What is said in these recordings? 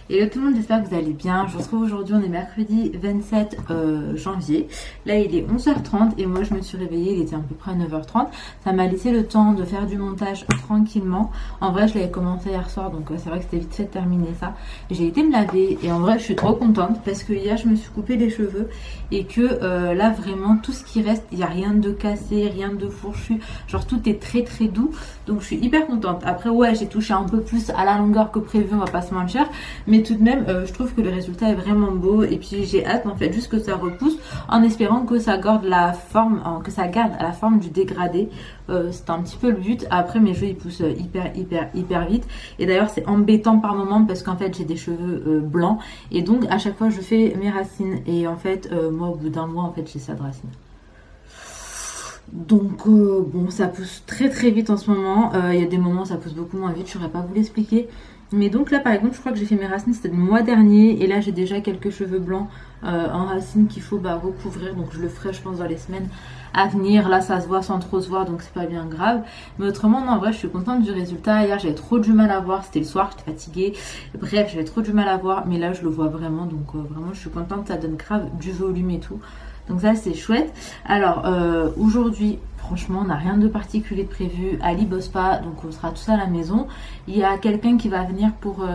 Hello tout le monde, j'espère que vous allez bien. Je vous retrouve aujourd'hui, on est mercredi 27 janvier. Là il est 11h30 et moi je me suis réveillée, il était à peu près 9h30. Ça m'a laissé le temps de faire du montage tranquillement. En vrai je l'avais commencé hier soir donc c'est vrai que c'était vite fait de terminer ça. J'ai été me laver et en vrai je suis trop contente parce que hier je me suis coupé les cheveux et que là vraiment tout ce qui reste, il n'y a rien de cassé, rien de fourchu. Genre tout est très très doux donc je suis hyper contente. Après ouais j'ai touché un peu plus à la longueur que prévu, on va pas se mentir. Mais tout de même, je trouve que le résultat est vraiment beau et puis j'ai hâte en fait juste que ça repousse en espérant que ça garde la forme, la forme du dégradé. C'est un petit peu le but. Après mes cheveux ils poussent hyper vite et d'ailleurs c'est embêtant par moment parce qu'en fait j'ai des cheveux blancs et donc à chaque fois je fais mes racines et en fait moi au bout d'un mois en fait j'ai ça de racines. Donc bon ça pousse très vite en ce moment. Il y a des moments où ça pousse beaucoup moins vite, je saurais pas vous l'expliquer. Mais donc là par exemple je crois que j'ai fait mes racines c'était le mois dernier et là j'ai déjà quelques cheveux blancs en racines qu'il faut recouvrir, donc je le ferai je pense dans les semaines à venir. Là ça se voit sans trop se voir donc c'est pas bien grave, mais autrement non en vrai je suis contente du résultat. Hier j'avais trop du mal à voir, c'était le soir, j'étais fatiguée, bref j'avais trop du mal à voir, mais là je le vois vraiment donc vraiment je suis contente, ça donne grave du volume et tout. Donc ça c'est chouette. Alors aujourd'hui franchement on n'a rien de particulier de prévu, Ali bosse pas donc on sera tous à la maison. Il y a quelqu'un qui va venir pour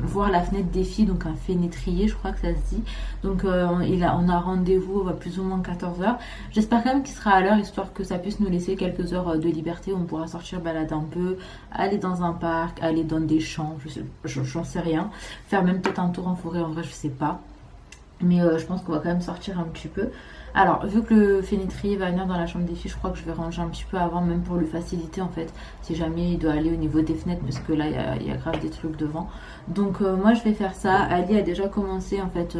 voir la fenêtre des filles, donc un fénétrier je crois que ça se dit. Donc on a rendez-vous à plus ou moins 14h. J'espère quand même qu'il sera à l'heure histoire que ça puisse nous laisser quelques heures de liberté. On pourra sortir balader un peu, aller dans un parc, aller dans des champs, j'en sais rien. Faire même peut-être un tour en forêt, en vrai je sais pas. Mais je pense qu'on va quand même sortir un petit peu. Alors vu que le fénétrier va venir dans la chambre des filles, je crois que je vais ranger un petit peu avant, même pour le faciliter en fait, si jamais il doit aller au niveau des fenêtres, parce que là il y a grave des trucs devant. Donc moi je vais faire ça. Ali a déjà commencé en fait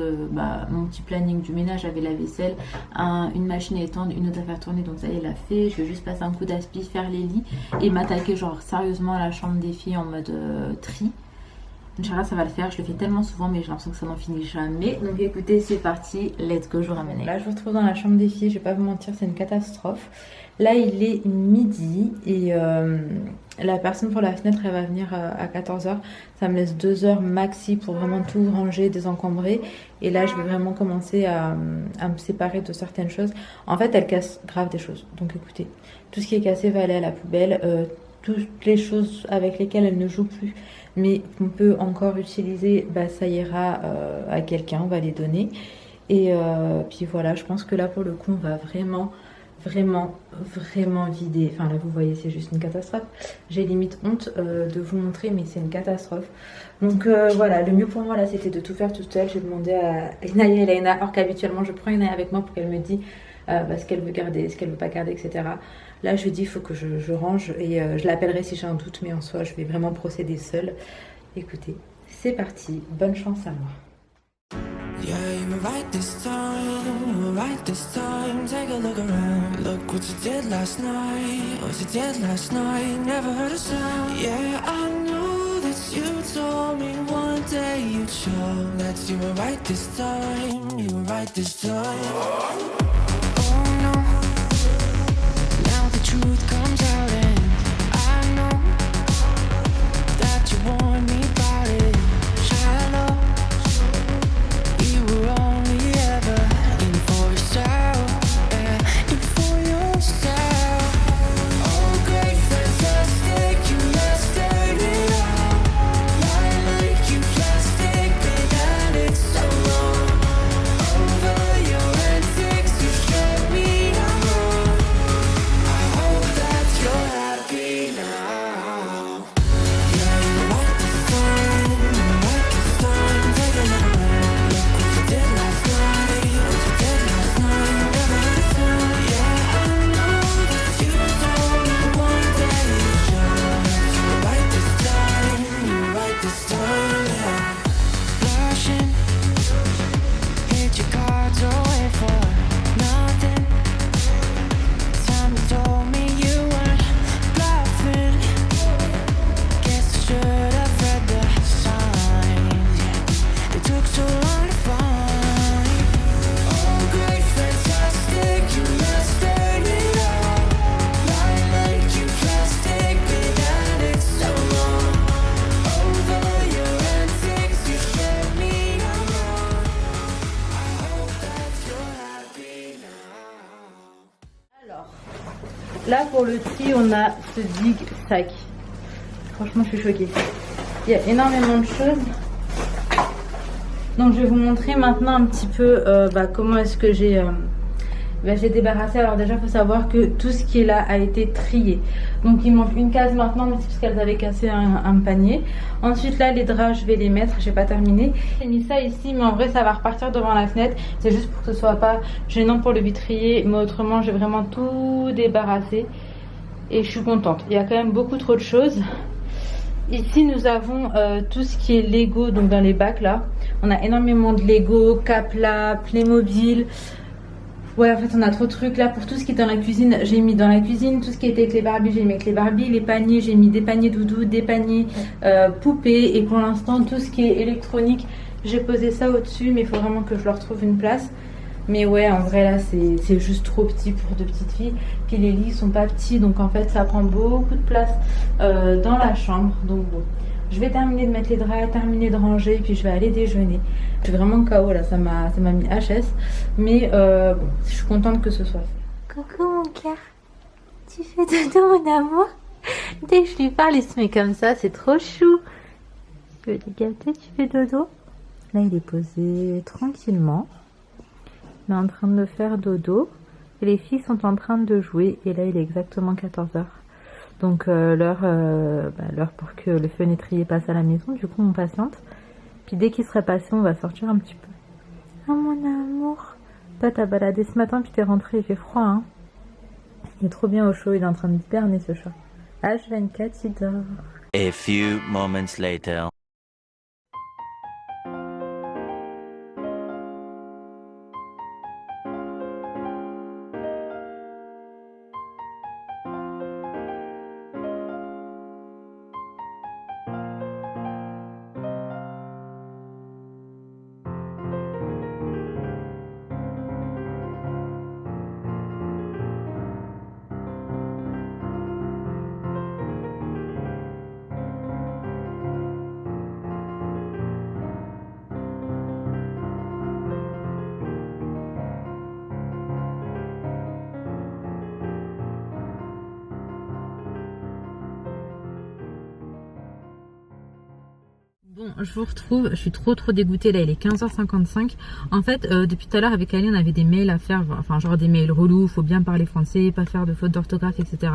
mon petit planning du ménage avec la vaisselle, une machine à étendre, une autre à faire tourner, donc ça il l'a fait. Je vais juste passer un coup d'aspi, faire les lits et m'attaquer genre sérieusement à la chambre des filles en mode tri. Inch'Allah ça va le faire, je le fais tellement souvent mais j'ai l'impression que ça n'en finit jamais. Donc écoutez c'est parti, let's go, je vous ramène. Là je vous retrouve dans la chambre des filles, je vais pas vous mentir c'est une catastrophe. Là il est midi et la personne pour la fenêtre elle va venir à 14h. Ça me laisse 2 heures maxi pour vraiment tout ranger, désencombrer. Et là je vais vraiment commencer à me séparer de certaines choses. En fait elle casse grave des choses, donc écoutez, tout ce qui est cassé va aller à la poubelle. Toutes les choses avec lesquelles elle ne joue plus mais qu'on peut encore utiliser, ça ira à quelqu'un, on va les donner. Et puis voilà, je pense que là pour le coup on va vraiment vider. Enfin là vous voyez c'est juste une catastrophe. J'ai limite honte de vous montrer mais c'est une catastrophe. Donc voilà, le mieux pour moi là c'était de tout faire toute seule. J'ai demandé à Inaya et Laina, alors qu'habituellement je prends Inaya avec moi pour qu'elle me dise ce qu'elle veut garder, ce qu'elle veut pas garder, etc. Là je dis il faut que je range et je l'appellerai si j'ai un doute, mais en soi je vais vraiment procéder seule. Écoutez, c'est parti, bonne chance à moi. Yeah, you were right this time, you were right this time. Take a look around, look what you did last night. What you did last night, never heard a sound. Yeah, I know that you told me one day you'd show that you were right this time, you were right this time. Oh no, now the truth comes out and I know that you want me about it. Shallow, you were only ever in for yourself, yeah, in for yourself. Oh great, fantastic, you last it all. Lie like you plastic, and it's so long. Over your antics, you showed me I'm wrong. I hope that you're Là pour le tri, on a ce big sac. Franchement, je suis choquée. Il y a énormément de choses. Donc je vais vous montrer maintenant un petit peu comment est-ce que j'ai débarrassé. Alors déjà il faut savoir que tout ce qui est là a été trié. Donc il manque une case maintenant, mais c'est parce qu'elles avaient cassé un panier. Ensuite là les draps je vais les mettre, j'ai pas terminé. J'ai mis ça ici mais en vrai ça va repartir devant la fenêtre. C'est juste pour que ce soit pas gênant pour le vitrier. Mais autrement j'ai vraiment tout débarrassé. Et je suis contente. Il y a quand même beaucoup trop de choses. Ici nous avons tout ce qui est Lego, donc dans les bacs là. On a énormément de Lego, Capla, Playmobil. Ouais, en fait on a trop de trucs là. Pour tout ce qui est dans la cuisine, j'ai mis dans la cuisine. Tout ce qui était avec les Barbies, j'ai mis avec les Barbies. Les paniers, j'ai mis des paniers doudou, des paniers poupées. Et pour l'instant tout ce qui est électronique, j'ai posé ça au-dessus. Mais il faut vraiment que je leur trouve une place. Mais ouais, en vrai là c'est juste trop petit pour de petites filles. Puis les lits sont pas petits, donc en fait ça prend beaucoup de place dans la chambre. Donc bon, je vais terminer de mettre les draps, terminer de ranger, puis je vais aller déjeuner. Je suis vraiment KO là, ça m'a mis HS. Mais bon, je suis contente que ce soit fait. Coucou mon cœur, tu fais dodo mon amour? Dès que je lui parle il se met comme ça, c'est trop chou. Je vais te gâter, tu fais dodo? Là il est posé tranquillement. Il est en train de faire dodo et les filles sont en train de jouer et là il est exactement 14h, donc l'heure pour que le fenêtrier passe à la maison. Du coup on patiente, puis dès qu'il serait passé on va sortir un petit peu. Oh mon amour, toi t'as baladé ce matin puis t'es rentré, il fait froid hein. Il est trop bien au chaud, il est en train de hiberner ce chat. H24 il dort. A few moments later. Bon, je vous retrouve, je suis trop dégoûtée là, il est 15h55. En fait, depuis tout à l'heure avec Ali, on avait des mails à faire, enfin genre des mails relous, faut bien parler français, pas faire de fautes d'orthographe, etc.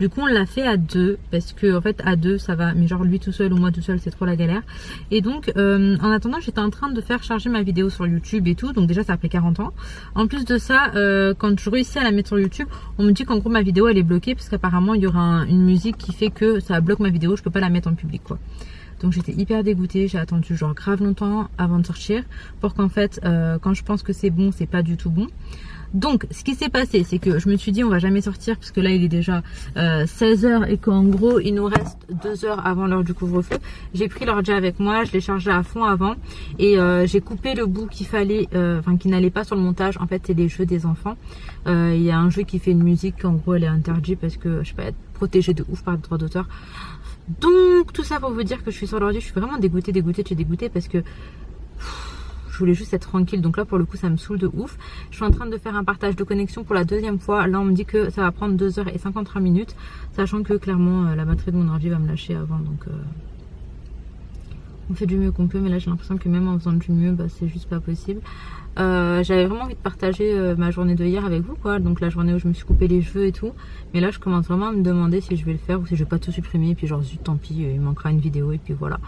Du coup, on l'a fait à deux, parce que en fait à deux ça va, mais genre lui tout seul ou moi tout seul c'est trop la galère. Et donc, en attendant, j'étais en train de faire charger ma vidéo sur YouTube et tout, donc déjà ça a pris 40 ans. En plus de ça, quand je réussis à la mettre sur YouTube, on me dit qu'en gros ma vidéo elle est bloquée, parce qu'apparemment il y aura une musique qui fait que ça bloque ma vidéo, je peux pas la mettre en public quoi. Donc j'étais hyper dégoûtée, j'ai attendu genre grave longtemps avant de sortir pour qu'en fait quand je pense que c'est bon, c'est pas du tout bon. Donc ce qui s'est passé, c'est que je me suis dit on va jamais sortir parce que là il est déjà 16h et qu'en gros il nous reste 2 heures avant l'heure du couvre-feu. J'ai pris l'ordi avec moi, je l'ai chargé à fond avant et j'ai coupé le bout qu'il fallait, enfin qui n'allait pas sur le montage. En fait c'est les jeux des enfants. Il y a un jeu qui fait une musique en gros elle est interdite parce que je sais pas, être protégée de ouf par le droit d'auteur. Donc tout ça pour vous dire que je suis sur l'ordi, je suis vraiment dégoûtée parce que je voulais juste être tranquille. Donc là pour le coup ça me saoule de ouf. Je suis en train de faire un partage de connexion pour la deuxième fois. Là on me dit que ça va prendre 2h53 minutes, sachant que clairement la batterie de mon ordi va me lâcher avant. Donc on fait du mieux qu'on peut, mais là j'ai l'impression que même en faisant du mieux c'est juste pas possible. J'avais vraiment envie de partager ma journée de hier avec vous quoi, donc la journée où je me suis coupé les cheveux et tout, mais là je commence vraiment à me demander si je vais le faire ou si je vais pas tout supprimer et puis genre zut tant pis, il manquera une vidéo et puis voilà.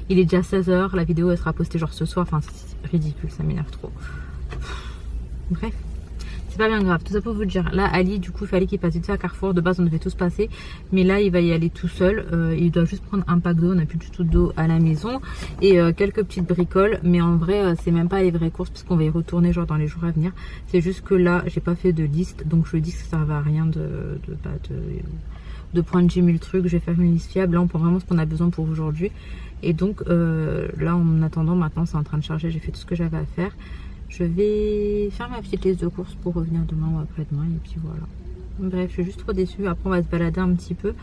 Il est déjà 16h, la vidéo elle sera postée genre ce soir, enfin c'est ridicule, ça m'énerve trop. Bref, c'est pas bien grave, tout ça pour vous dire. Là Ali du coup il fallait qu'il passe vite fait à Carrefour, de base on devait tous passer, mais là il va y aller tout seul, il doit juste prendre un pack d'eau, on n'a plus du tout d'eau à la maison et quelques petites bricoles, mais en vrai c'est même pas les vraies courses parce qu'on va y retourner genre dans les jours à venir. C'est juste que là j'ai pas fait de liste, donc je me dis que ça servait à rien de prendre 10 000 trucs. Je vais faire une liste fiable, là on prend vraiment ce qu'on a besoin pour aujourd'hui. Et donc là en attendant, maintenant c'est en train de charger, j'ai fait tout ce que j'avais à faire. Je vais faire ma petite liste de courses pour revenir demain ou après-demain et puis voilà. Bref, je suis juste trop déçue. Après on va se balader un petit peu.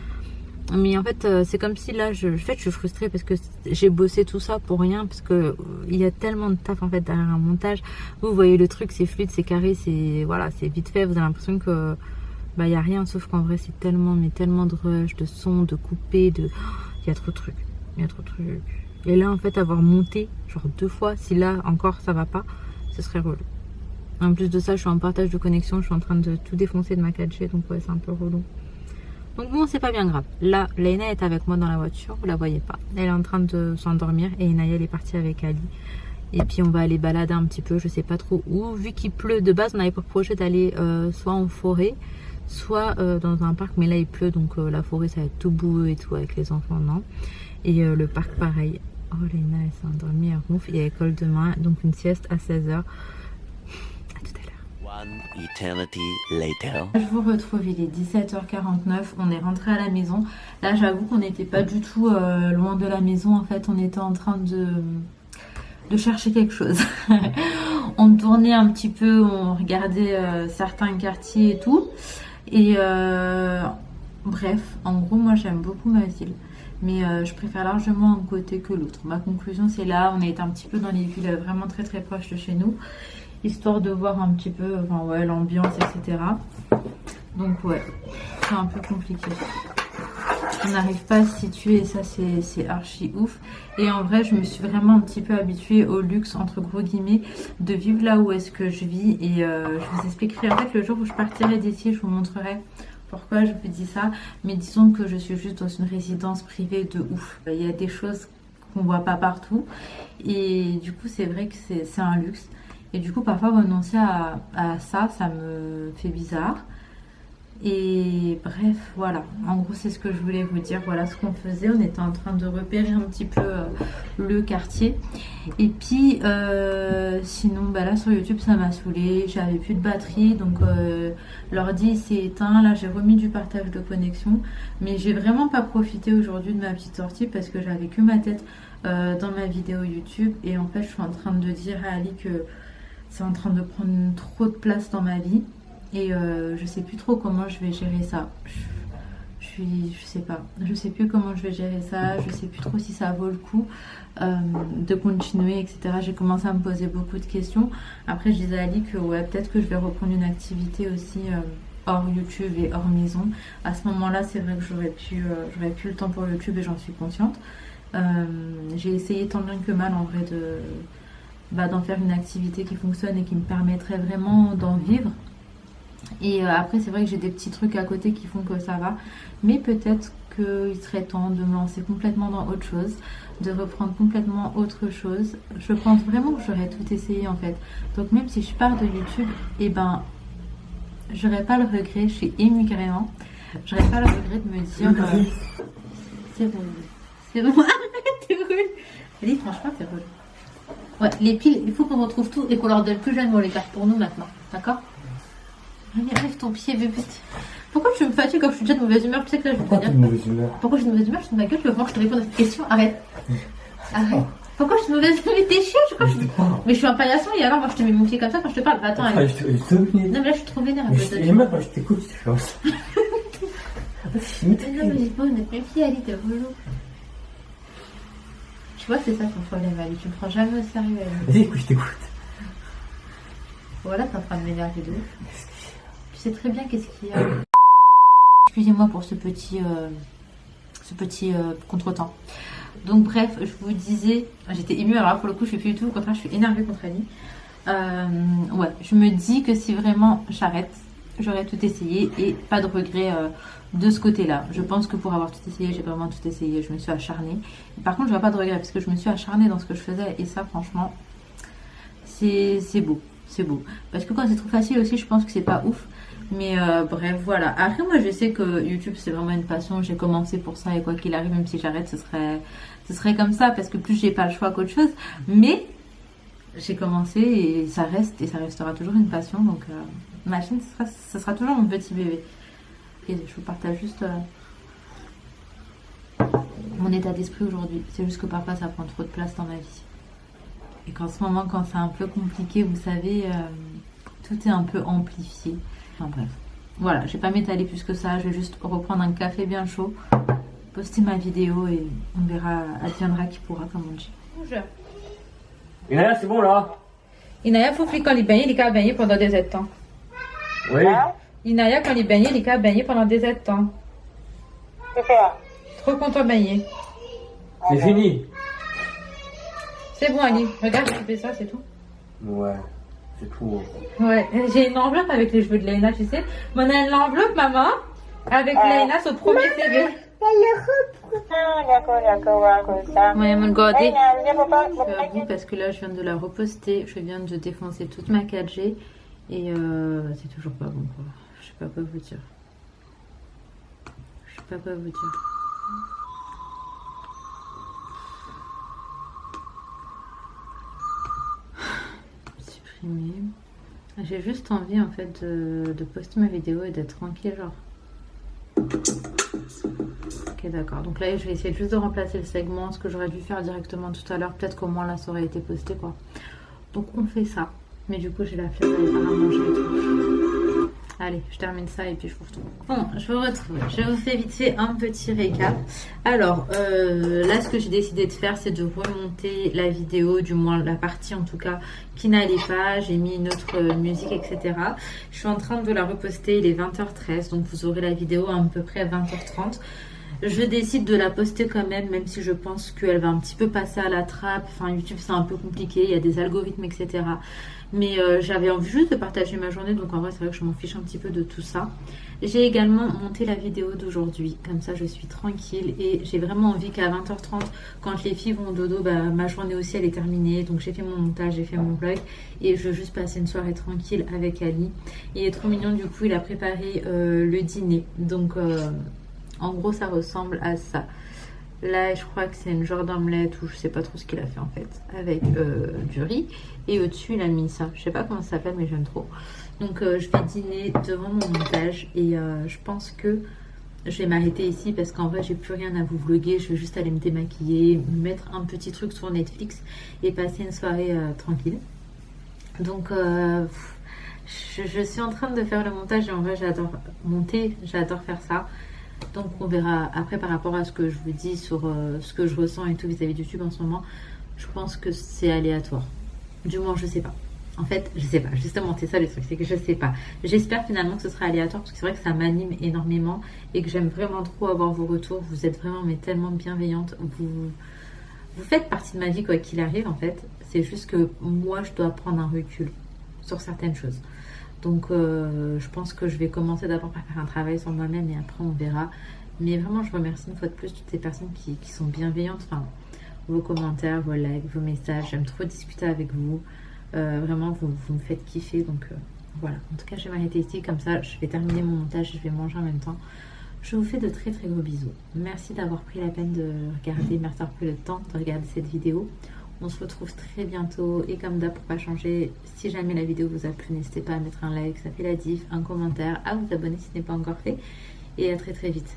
Mais en fait c'est comme si là je suis frustrée parce que j'ai bossé tout ça pour rien, parce que il y a tellement de taf en fait derrière un montage. Vous voyez le truc, c'est fluide, c'est carré, c'est voilà, c'est vite fait. Vous avez l'impression que Bah il n'y a rien, sauf qu'en vrai c'est tellement, mais tellement de rush, de son, de couper, de... Il y a trop de trucs, il y a trop de trucs. Et là en fait avoir monté genre 2 fois, si là encore ça va pas, ce serait relou. En plus de ça je suis en partage de connexion, je suis en train de tout défoncer de ma 4G, donc ouais c'est un peu relou. Donc bon, c'est pas bien grave. Là, Laina est avec moi dans la voiture, vous la voyez pas. Elle est en train de s'endormir et Inaya elle est partie avec Ali. Et puis on va aller balader un petit peu, je sais pas trop où. Vu qu'il pleut, de base on avait pour projet d'aller soit en forêt, soit dans un parc. Mais là il pleut, donc la forêt ça va être tout boueux et tout avec les enfants, non. Et le parc pareil. Oh Laina elle s'est endormie, elle ronfle. Il y a école demain, donc une sieste à 16h. One eternity later. Je vous retrouve, il est 17h49, on est rentré à la maison. Là j'avoue qu'on n'était pas du tout loin de la maison, en fait on était en train de chercher quelque chose. On tournait un petit peu, on regardait certains quartiers et tout. Et bref, en gros moi j'aime beaucoup ma ville. Mais je préfère largement un côté que l'autre. Ma conclusion c'est là, on a été un petit peu dans les villes vraiment très très proches de chez nous. Histoire de voir un petit peu enfin, ouais, l'ambiance, etc. Donc ouais, c'est un peu compliqué. On n'arrive pas à se situer et ça c'est archi ouf. Et en vrai, je me suis vraiment un petit peu habituée au luxe, entre gros guillemets, de vivre là où est-ce que je vis. Et je vous expliquerai en fait le jour où je partirai d'ici, je vous montrerai pourquoi je vous dis ça. Mais disons que je suis juste dans une résidence privée de ouf. Il y a des choses qu'on voit pas partout. Et du coup, c'est vrai que c'est un luxe. Et du coup, parfois, renoncer à ça, ça me fait bizarre. Et bref, voilà. En gros, c'est ce que je voulais vous dire. Voilà ce qu'on faisait. On était en train de repérer un petit peu le quartier. Et puis, sinon, bah là, sur YouTube, ça m'a saoulée. J'avais plus de batterie. Donc, l'ordi s'est éteint. Là, j'ai remis du partage de connexion. Mais j'ai vraiment pas profité aujourd'hui de ma petite sortie parce que j'avais que ma tête dans ma vidéo YouTube. Et en fait, je suis en train de dire à Ali que c'est en train de prendre trop de place dans ma vie et je sais plus trop comment je vais gérer ça. Je sais pas, je sais plus comment je vais gérer ça, je sais plus trop si ça vaut le coup de continuer, etc. J'ai commencé à me poser beaucoup de questions. Après, je disais à Ali que ouais, peut-être que je vais reprendre une activité aussi hors YouTube et hors maison. À ce moment-là, c'est vrai que j'aurais plus le temps pour YouTube et j'en suis consciente. J'ai essayé tant bien que mal en vrai d'en faire une activité qui fonctionne et qui me permettrait vraiment d'en vivre. Et après c'est vrai que j'ai des petits trucs à côté qui font que ça va, mais peut-être qu'il serait temps de me lancer complètement dans autre chose, de reprendre complètement autre chose. Je pense vraiment que j'aurais tout essayé en fait. Donc même si je pars de YouTube, et ben j'aurais pas le regret, je suis émue carrément, j'aurais pas le regret de me dire c'est relou, c'est relou, t'es relou. Elle dit franchement t'es relou. Ouais, les piles, il faut qu'on retrouve tout et qu'on leur donne plus jamais, on les garde pour nous maintenant, d'accord? Allez, lève ton pied, bébé. Pourquoi tu me fatigues quand je suis déjà de mauvaise humeur? Tu sais que là, je vais te dire. Pourquoi je suis de mauvaise humeur? Je suis de ma gueule, tu veux voir que je te réponds à cette question? Arrête. Arrête. Pourquoi je suis de mauvaise humeur? Mais t'es chiant, je crois que je suis. Mais je suis un paillasson et alors, moi, je te mets mon pied comme ça quand je te parle. Attends, allez. Non, mais là, je suis trop vénère. Et moi, quand je t'écoute, tu fais ça. Non, mais j'ai pas honnête. Mes pieds, Ali, t'es relou. Tu vois, c'est ça ton problème, Ali. Tu me prends jamais au sérieux, Ali. Vas-y, écoute, je t'écoute. Voilà, t'es en train de m'énerver de ouf. Tu sais très bien qu'est-ce qu'il y a. Excusez-moi pour ce petit contretemps. Donc bref, je vous disais, j'étais émue, alors là pour le coup je suis plus du tout, au contraire je suis énervée contre Ali. Ouais, je me dis que si vraiment j'arrête, j'aurais tout essayé et pas de regret de ce côté-là. Je pense que pour avoir tout essayé, j'ai vraiment tout essayé, je me suis acharnée. Par contre, je n'aurais pas de regret parce que je me suis acharnée dans ce que je faisais et ça franchement, c'est beau. C'est beau. Parce que quand c'est trop facile aussi, je pense que c'est pas ouf. Mais bref, voilà. Après, moi, je sais que YouTube, c'est vraiment une passion. J'ai commencé pour ça et quoi qu'il arrive, même si j'arrête, ce serait comme ça. Parce que plus j'ai pas le choix qu'autre chose. Mais j'ai commencé et ça reste et ça restera toujours une passion. Donc, ma chaîne, ça sera toujours mon petit bébé. Et je vous partage juste mon état d'esprit aujourd'hui. C'est juste que parfois, ça prend trop de place dans ma vie. Et qu'en ce moment, quand c'est un peu compliqué, vous savez, tout est un peu amplifié. Enfin bref. Voilà, je vais pas m'étaler plus que ça. Je vais juste reprendre un café bien chaud, poster ma vidéo et on verra, adviendra qui pourra, comme on dit. Bonjour. Inaya, c'est bon là? Inaya, faut que quand il baigne, il est qu'à baigner pendant des temps. Oui. Inaya, quand il baignait, il a baigné pendant des heures de temps. Super. Trop content de baigner. C'est fini. C'est bon, Ali. Regarde, tu fais ça, c'est tout. Ouais, c'est tout. Ouais, j'ai une enveloppe avec les cheveux de Léna, tu sais. On a l'enveloppe, maman, avec Léna, son premier CV. Ah, d'accord, ouais, comme ça. Ouais, mon gardé. Hey, viens, papa. Je suis à bout parce que là, je viens de la reposter. Je viens de défoncer toute ma 4G. Et c'est toujours pas bon, quoi. Je sais pas quoi vous dire. Je sais pas quoi vous dire. Supprimer. J'ai juste envie, en fait, de poster ma vidéo et d'être tranquille, genre. Ok, d'accord. Donc là, je vais essayer juste de remplacer le segment, ce que j'aurais dû faire directement tout à l'heure. Peut-être qu'au moins là, ça aurait été posté, quoi. Donc on fait ça. Mais du coup, j'ai la flemme d'aller faire à manger et tout. Allez, je termine ça et puis je vous retrouve. Bon, je vous retrouve. Je vous fais vite fait un petit récap. Alors, là, ce que j'ai décidé de faire, c'est de remonter la vidéo, du moins la partie en tout cas, qui n'allait pas. J'ai mis une autre musique, etc. Je suis en train de la reposter. Il est 20h13, donc vous aurez la vidéo à peu près à 20h30. Je décide de la poster quand même si je pense qu'elle va un petit peu passer à la trappe. Enfin, YouTube, c'est un peu compliqué. Il y a des algorithmes, etc. Mais j'avais envie juste de partager ma journée. Donc, en vrai, c'est vrai que je m'en fiche un petit peu de tout ça. J'ai également monté la vidéo d'aujourd'hui. Comme ça, je suis tranquille. Et j'ai vraiment envie qu'à 20h30, quand les filles vont au dodo, bah, ma journée aussi, elle est terminée. Donc, j'ai fait mon montage, j'ai fait mon vlog. Et je veux juste passer une soirée tranquille avec Ali. Il est trop mignon. Du coup, il a préparé le dîner. Donc... en gros, ça ressemble à ça. Là, je crois que c'est une genre d'omelette ou je sais pas trop ce qu'il a fait en fait. Avec du riz. Et au-dessus, il a mis ça. Je sais pas comment ça s'appelle, mais j'aime trop. Donc, je vais dîner devant mon montage. Et je pense que je vais m'arrêter ici parce qu'en vrai, j'ai plus rien à vous vlogger. Je vais juste aller me démaquiller, mettre un petit truc sur Netflix et passer une soirée tranquille. Donc, je suis en train de faire le montage et en vrai, j'adore monter. J'adore faire ça. Donc on verra après par rapport à ce que je vous dis sur ce que je ressens et tout vis-à-vis de YouTube en ce moment. Je pense que c'est aléatoire. Du moins je sais pas. En fait je sais pas. Justement c'est ça le truc, c'est que je sais pas. J'espère finalement que ce sera aléatoire parce que c'est vrai que ça m'anime énormément et que j'aime vraiment trop avoir vos retours. Vous êtes vraiment mais tellement bienveillantes. Vous faites partie de ma vie quoi qu'il arrive en fait. C'est juste que moi je dois prendre un recul sur certaines choses. Donc je pense que je vais commencer d'abord par faire un travail sur moi-même et après on verra. Mais vraiment je remercie une fois de plus toutes ces personnes qui sont bienveillantes. Enfin, vos commentaires, vos likes, vos messages. J'aime trop discuter avec vous. Vraiment vous me faites kiffer. Donc voilà. En tout cas je vais m'arrêter ici. Comme ça je vais terminer mon montage et je vais manger en même temps. Je vous fais de très très gros bisous. Merci d'avoir pris la peine de regarder. Merci d'avoir pris le temps de regarder cette vidéo. On se retrouve très bientôt et comme d'hab pour pas changer, si jamais la vidéo vous a plu, n'hésitez pas à mettre un like, ça fait la diff, un commentaire, à vous abonner si ce n'est pas encore fait et à très très vite.